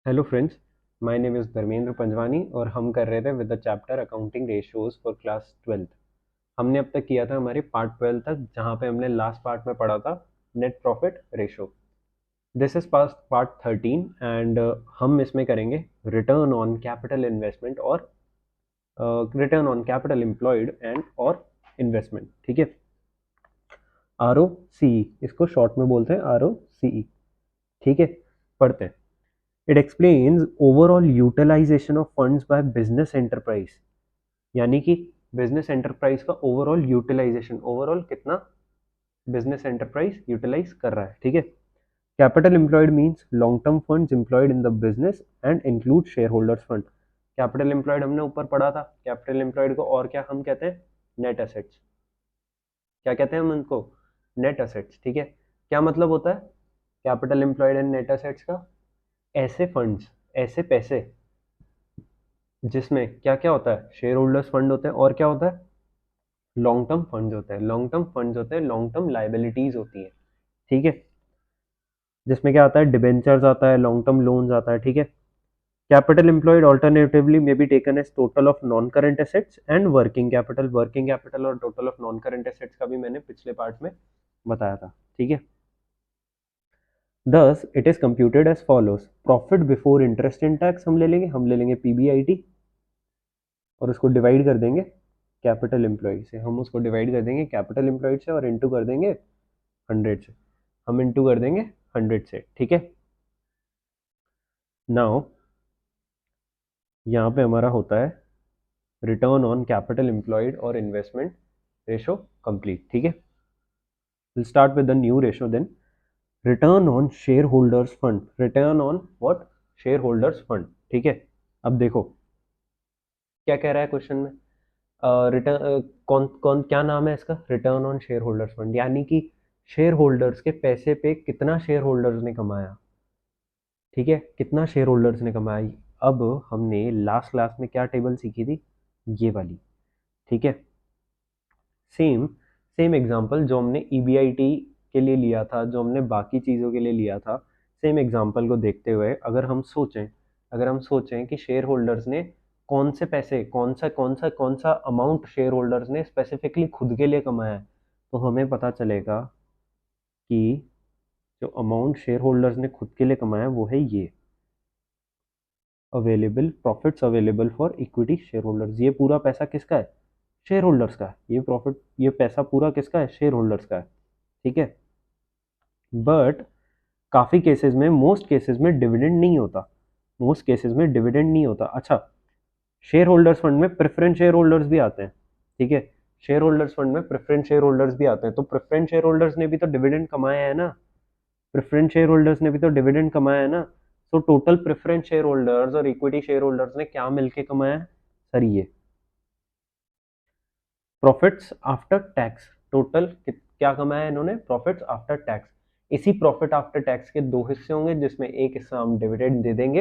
Hello friends, my name is Dharmendra Panjwani और हम कर रहे थे with the chapter accounting ratios for class 12th। हमने अब तक किया था हमारी पार्ट 12 तक, जहाँ पे हमने लास्ट पार्ट में पढ़ा था net profit ratio. This is past part 13 and हम इसमें करेंगे रिटर्न ऑन कैपिटल इन्वेस्टमेंट और return on capital employed and और इन्वेस्टमेंट। ठीक है, आर ओ सी ई, इसको शॉर्ट में बोलते हैं आर ओ सी ई। ठीक है, पढ़ते हैं। It explains overall utilisation of funds by business enterprise, यानी कि बिजनेस एंटरप्राइज का ओवरऑल यूटिलाइजेशन, ओवरऑल कितना बिजनेस एंटरप्राइज यूटिलाइज कर रहा है। ठीक है, capital employed means long term funds employed in the business and include share holders fund. Capital employed हमने ऊपर पढ़ा था, कैपिटल एम्प्लॉयड को और क्या हम कहते हैं? Net assets. क्या कहते हैं हम उनको? Net assets. ठीक है, क्या मतलब होता है capital employed and net assets का? ऐसे फंड्स, ऐसे पैसे जिसमें क्या क्या होता है? शेयर होल्डर्स फंड होते हैं और क्या होता है? लॉन्ग टर्म फंड्स होते हैं। लॉन्ग टर्म फंड्स होते हैं, लॉन्ग टर्म लाइबिलिटीज होती है। ठीक है, जिसमें क्या आता है? डिबेंचर्स आता है, लॉन्ग टर्म लोन्स आता है। ठीक है, capital employed alternatively may be taken as total of non current assets and working capital. Working capital और total of non current assets का भी मैंने पिछले पार्ट में बताया था। ठीक है, thus it is computed as follows. Profit before interest in tax हम ले लेंगे पीबीआईटी और उसको डिवाइड कर देंगे कैपिटल एम्प्लॉय से। हम उसको डिवाइड कर देंगे कैपिटल एम्प्लॉयड से और इंटू कर देंगे 100 से। हम इंटू कर देंगे 100 से। ठीक है, नाउ यहाँ पे हमारा होता है रिटर्न ऑन कैपिटल एम्प्लॉयड और इन्वेस्टमेंट रेशो कंप्लीट। ठीक है, will start with the new ratio then. Return on share holders fund. Return on what? Share holders fund. ठीक है, अब देखो क्या कह रहा है क्वेश्चन में। रिटर्न कौन कौन क्या नाम है इसका? Return on share holders fund, यानी कि शेयर होल्डर्स के पैसे पे कितना शेयर होल्डर्स ने कमाया। ठीक है, कितना शेयर होल्डर्स ने कमाई। अब हमने लास्ट क्लास में क्या टेबल सीखी थी? ये वाली। ठीक है, सेम सेम एग्जांपल जो हमने ईबीआईटी के लिए लिया था, जो हमने बाकी चीज़ों के लिए लिया था, सेम एग्जांपल को देखते हुए अगर हम सोचें कि शेयर होल्डर्स ने कौन से पैसे, कौन सा अमाउंट शेयर होल्डर्स ने स्पेसिफिकली खुद के लिए कमाया है, तो हमें पता चलेगा कि जो अमाउंट शेयर होल्डर्स ने खुद के लिए कमाया वो है ये available profits available for equity share holders. ये पूरा पैसा किसका है? शेयर होल्डर्स का है। ये प्रॉफिट, ये पैसा पूरा किसका है? शेयर होल्डर्स का है। ठीक है, बट काफ़ी केसेस में, मोस्ट केसेस में डिविडेंड नहीं होता। मोस्ट केसेस में डिविडेंड नहीं होता। अच्छा, शेयर होल्डर्स फंड में प्रेफरेंस शेयर होल्डर्स भी आते हैं। ठीक है, शेयर होल्डर्स फंड में प्रेफरेंस शेयर होल्डर्स भी आते हैं, तो प्रेफरेंस शेयर होल्डर्स ने भी तो डिविडेंड कमाया है ना। प्रेफरेंस शेयर होल्डर्स ने भी तो डिविडेंड कमाया है ना। तो टोटल प्रेफरेंस शेयर होल्डर्स और इक्विटी शेयर होल्डर्स ने क्या मिलके कमाया है सर? ये प्रॉफिट्स आफ्टर टैक्स। टोटल क्या कमाया है इन्होंने? Profits after tax. इसी प्रॉफिट आफ्टर टैक्स के दो हिस्से होंगे, जिसमें एक हिस्सा हम डिविडेंड दे देंगे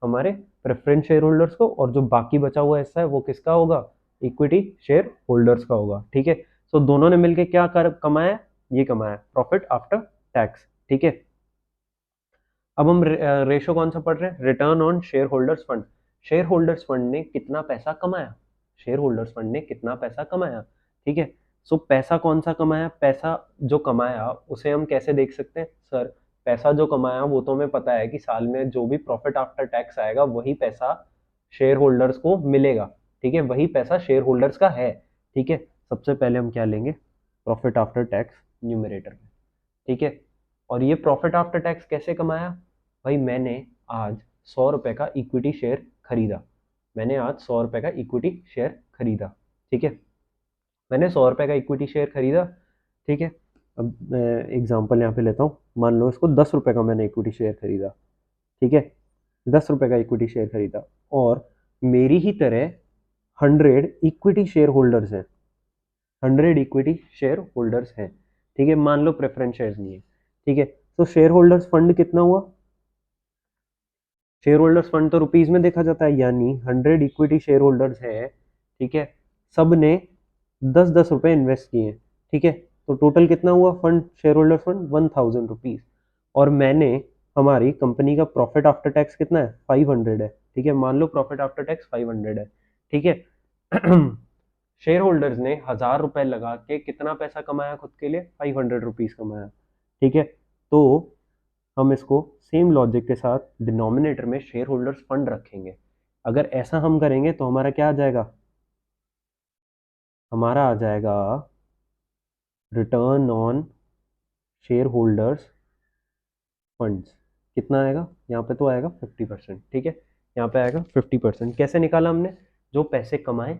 हमारे प्रेफरेंस शेयर होल्डर्स को, और जो बाकी बचा हुआ हिस्सा है वो किसका होगा? इक्विटी शेयर होल्डर्स का होगा। ठीक है, तो दोनों ने मिलकर क्या कमाया? ये कमाया प्रॉफिट आफ्टर टैक्स। ठीक है, अब हम रेशो कौन सा पढ़ रहे हैं? Return on share holders fund. Share holders fund ने कितना पैसा कमाया? शेयर होल्डर्स फंड ने कितना पैसा कमाया? ठीक है, सो पैसा कौन सा कमाया? पैसा जो कमाया उसे हम कैसे देख सकते हैं सर? पैसा जो कमाया वो तो हमें पता है कि साल में जो भी प्रॉफिट आफ्टर टैक्स आएगा वही पैसा शेयर होल्डर्स को मिलेगा। ठीक है, वही पैसा शेयर होल्डर्स का है। ठीक है, सबसे पहले हम क्या लेंगे? प्रॉफिट आफ्टर टैक्स न्यूमरेटर में। ठीक है, और ये प्रॉफिट आफ्टर टैक्स कैसे कमाया? भाई मैंने आज 100 रुपए का इक्विटी शेयर खरीदा। मैंने आज 100 रुपए का इक्विटी शेयर खरीदा। ठीक है, मैंने 100 रुपए का इक्विटी शेयर खरीदा। ठीक है, अब मैं एग्जांपल यहाँ पे लेता हूँ। मान लो इसको 10 रुपए का मैंने इक्विटी शेयर खरीदा। ठीक है, 10 रुपए का इक्विटी शेयर खरीदा, और मेरी ही तरह 100 इक्विटी शेयर होल्डर्स हैं। 100 इक्विटी शेयर होल्डर्स हैं। ठीक है, मान लो प्रेफरेंस शेयर्स नहीं है। ठीक है, तो शेयर होल्डर्स फंड कितना हुआ? शेयर होल्डर्स फंड तो रुपीज में देखा जाता है, यानी 100 इक्विटी शेयर होल्डर्स है। ठीक है, सब ने 10-10 रुपए इन्वेस्ट किए हैं। ठीक है, तो टोटल कितना हुआ fund? Share holder fund 1000 rupees. और मैंने हमारी कंपनी का प्रॉफिट आफ्टर टैक्स कितना है, 500 है, ठीक है, मान लो प्रॉफिट आफ्टर टैक्स 500 है, ठीक है। शेयर होल्डर्स ने 1000 रुपए लगा के कितना पैसा कमाया खुद के लिए, 500 रुपीज कमाया, ठीक है। तो हम इसको सेम लॉजिक के साथ डिनोमिनेटर में शेयर होल्डर्स फंड रखेंगे। अगर ऐसा हम करेंगे तो हमारा क्या आ जाएगा, हमारा आ जाएगा return on share holders funds. कितना आएगा, यहाँ पे तो आएगा 50%, ठीक है, यहाँ पे आएगा 50%। कैसे निकाला हमने, जो पैसे कमाए,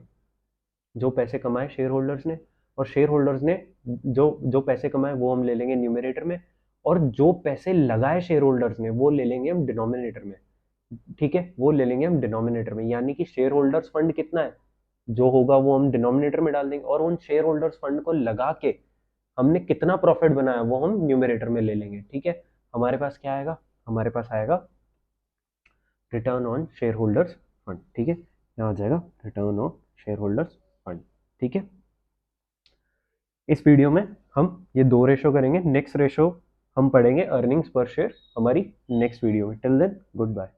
जो पैसे कमाए शेयर होल्डर्स ने, और शेयर होल्डर्स ने जो जो पैसे कमाए वो हम ले लेंगे न्यूमरेटर में, और जो पैसे लगाए शेयर होल्डर्स ने वो ले लेंगे हम डिनोमिनेटर में, ठीक है, वो ले लेंगे हम डिनोमिनेटर में। यानी कि शेयर होल्डर्स फंड कितना है जो होगा वो हम डिनोमिनेटर में डाल देंगे, और उन शेयर होल्डर्स फंड को लगा के हमने कितना प्रॉफिट बनाया वो हम न्यूमरेटर में ले लेंगे, ठीक है। हमारे पास क्या आएगा, हमारे पास आएगा return on share holders fund, ठीक है, यहाँ आ जाएगा return on share holders fund, ठीक है। इस वीडियो में हम ये दो रेशो करेंगे, नेक्स्ट रेशो हम पढ़ेंगे अर्निंग्स पर शेयर हमारी नेक्स्ट वीडियो में। Till then good bye.